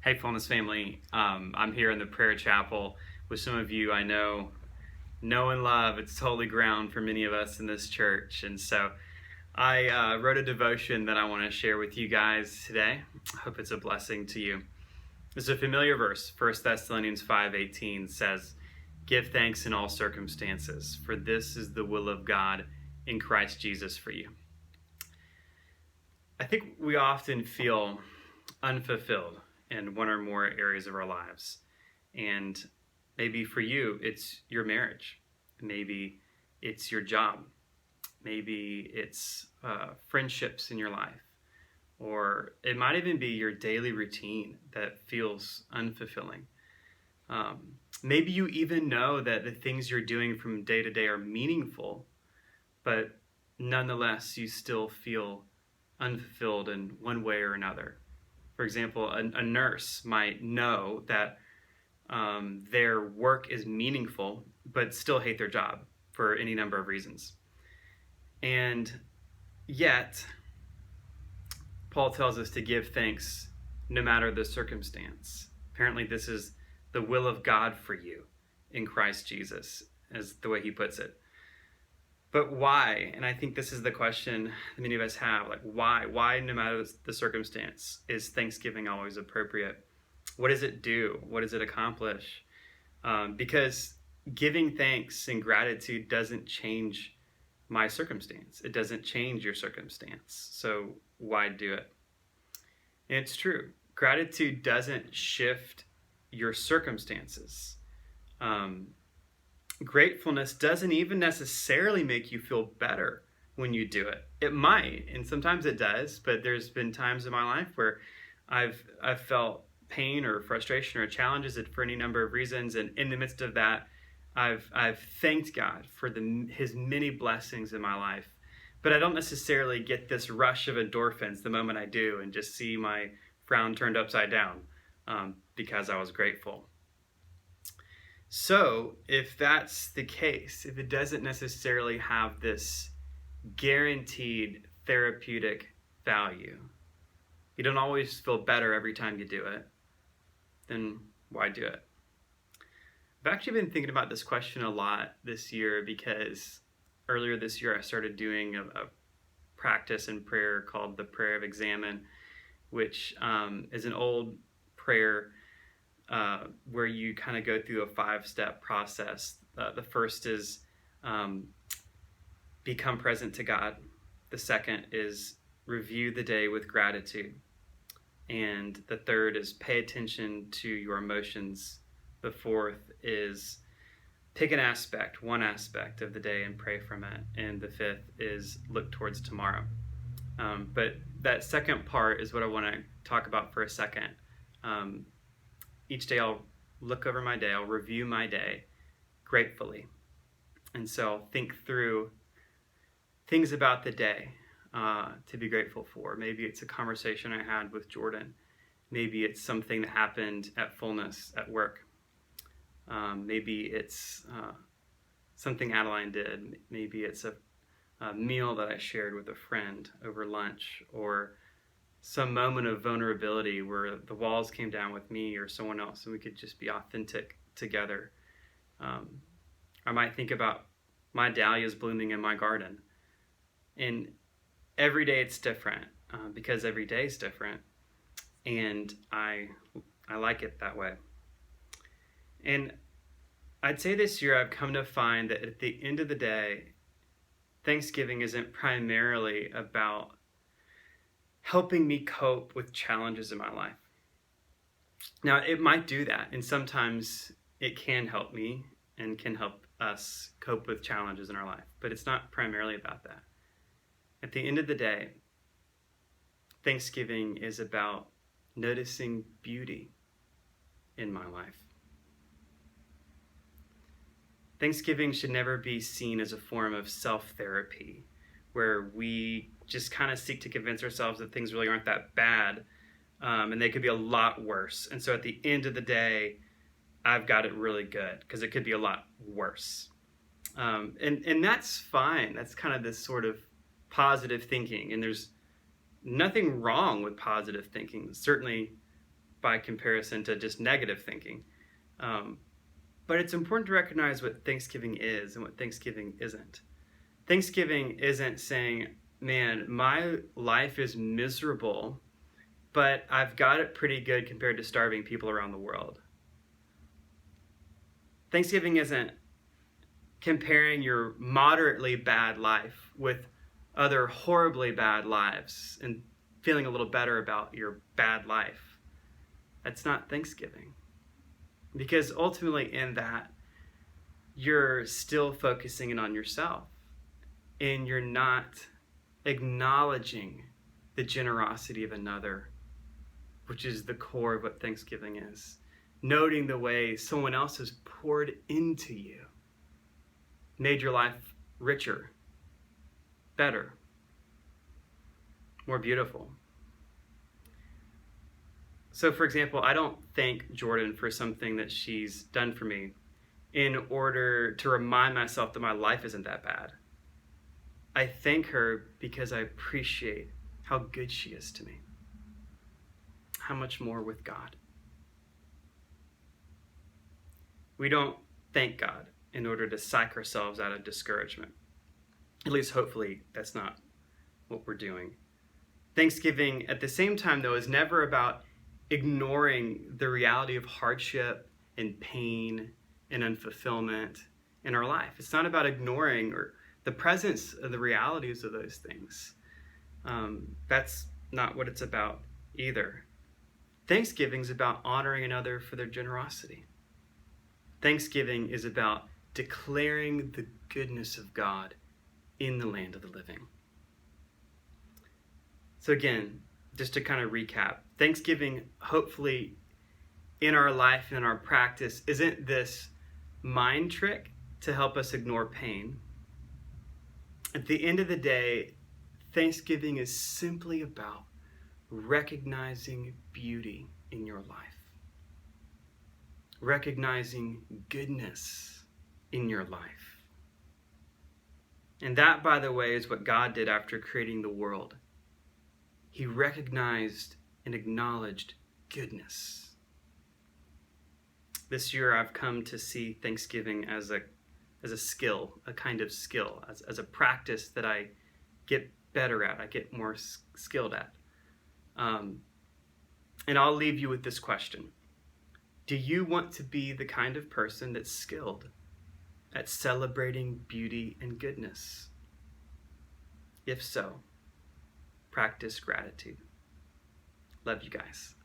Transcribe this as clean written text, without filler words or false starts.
Hey, Fullness family. I'm here in the prayer chapel with some of you I know and love. It's holy ground for many of us in this church. And so I wrote a devotion that I want to share with you guys today. I hope it's a blessing to you. It's a familiar verse. 1 Thessalonians 5:18 says, "Give thanks in all circumstances, for this is the will of God in Christ Jesus for you." I think we often feel unfulfilled in one or more areas of our lives. And maybe for you, it's your marriage. Maybe it's your job. Maybe it's friendships in your life. Or it might even be your daily routine that feels unfulfilling. Maybe you even know that the things you're doing from day to day are meaningful, but nonetheless, you still feel unfulfilled in one way or another. For example, a nurse might know that their work is meaningful, but still hate their job for any number of reasons. And yet, Paul tells us to give thanks no matter the circumstance. Apparently, this is the will of God for you in Christ Jesus, as the way he puts it. But why? And I think this is the question that many of us have. Like, why? Why, no matter the circumstance, is Thanksgiving always appropriate? What does it do? What does it accomplish? Because giving thanks and gratitude doesn't change my circumstance. It doesn't change your circumstance. So why do it? And it's true. Gratitude doesn't shift your circumstances. Gratefulness doesn't even necessarily make you feel better when you do it. It might, and sometimes it does, but there's been times in my life where I've felt pain or frustration or challenges for any number of reasons, and in the midst of that, I've thanked God for his many blessings in my life. But I don't necessarily get this rush of endorphins the moment I do and just see my frown turned upside down because I was grateful. So if that's the case, if it doesn't necessarily have this guaranteed therapeutic value, you don't always feel better every time you do it, then why do it? I've actually been thinking about this question a lot this year because earlier this year I started doing a practice in prayer called the Prayer of Examine, which is an old prayer where you kind of go through a 5-step process. The first is become present to God. The second is review the day with gratitude. And the third is pay attention to your emotions. The fourth is pick one aspect of the day and pray from it. And the fifth is look towards tomorrow. But that second part is what I want to talk about for a second. Each day I'll look over my day, I'll review my day gratefully. And so I'll think through things about the day to be grateful for. Maybe it's a conversation I had with Jordan. Maybe it's something that happened at Fullness at work. Maybe it's something Adeline did. Maybe it's a meal that I shared with a friend over lunch, or some moment of vulnerability where the walls came down with me or someone else and we could just be authentic together. I might think about my dahlias blooming in my garden. And every day it's different because every day is different. And I like it that way. And I'd say this year I've come to find that at the end of the day, Thanksgiving isn't primarily about helping me cope with challenges in my life. Now, it might do that, and sometimes it can help me and can help us cope with challenges in our life, but it's not primarily about that. At the end of the day, Thanksgiving is about noticing beauty in my life. Thanksgiving should never be seen as a form of self-therapy, where we just kind of seek to convince ourselves that things really aren't that bad, and they could be a lot worse. And so at the end of the day, I've got it really good, because it could be a lot worse. And that's fine. That's kind of this sort of positive thinking, and there's nothing wrong with positive thinking. Certainly by comparison to just negative thinking. But it's important to recognize what Thanksgiving is and what Thanksgiving isn't. Thanksgiving isn't saying, man, my life is miserable, but I've got it pretty good compared to starving people around the world. Thanksgiving isn't comparing your moderately bad life with other horribly bad lives and feeling a little better about your bad life. That's not Thanksgiving. Because ultimately in that, you're still focusing in on yourself. And you're not acknowledging the generosity of another, which is the core of what Thanksgiving is. Noting the way someone else has poured into you, made your life richer, better, more beautiful. So, for example, I don't thank Jordan for something that she's done for me in order to remind myself that my life isn't that bad. I thank her because I appreciate how good she is to me. How much more with God? We don't thank God in order to psych ourselves out of discouragement. At least, hopefully, that's not what we're doing. Thanksgiving, at the same time, though, is never about ignoring the reality of hardship and pain and unfulfillment in our life. It's not about ignoring or the presence of the realities of those things. That's not what it's about either. Thanksgiving is about honoring another for their generosity. Thanksgiving is about declaring the goodness of God in the land of the living. So again, just to kind of recap, Thanksgiving, hopefully in our life and in our practice, isn't this mind trick to help us ignore pain. At the end of the day, Thanksgiving is simply about recognizing beauty in your life, recognizing goodness in your life. And that, by the way, is what God did after creating the world. He recognized and acknowledged goodness. This year I've come to see Thanksgiving as a skill, a kind of skill, as a practice that I get better at, I get more skilled at. And I'll leave you with this question. Do you want to be the kind of person that's skilled at celebrating beauty and goodness? If so, practice gratitude. Love you guys.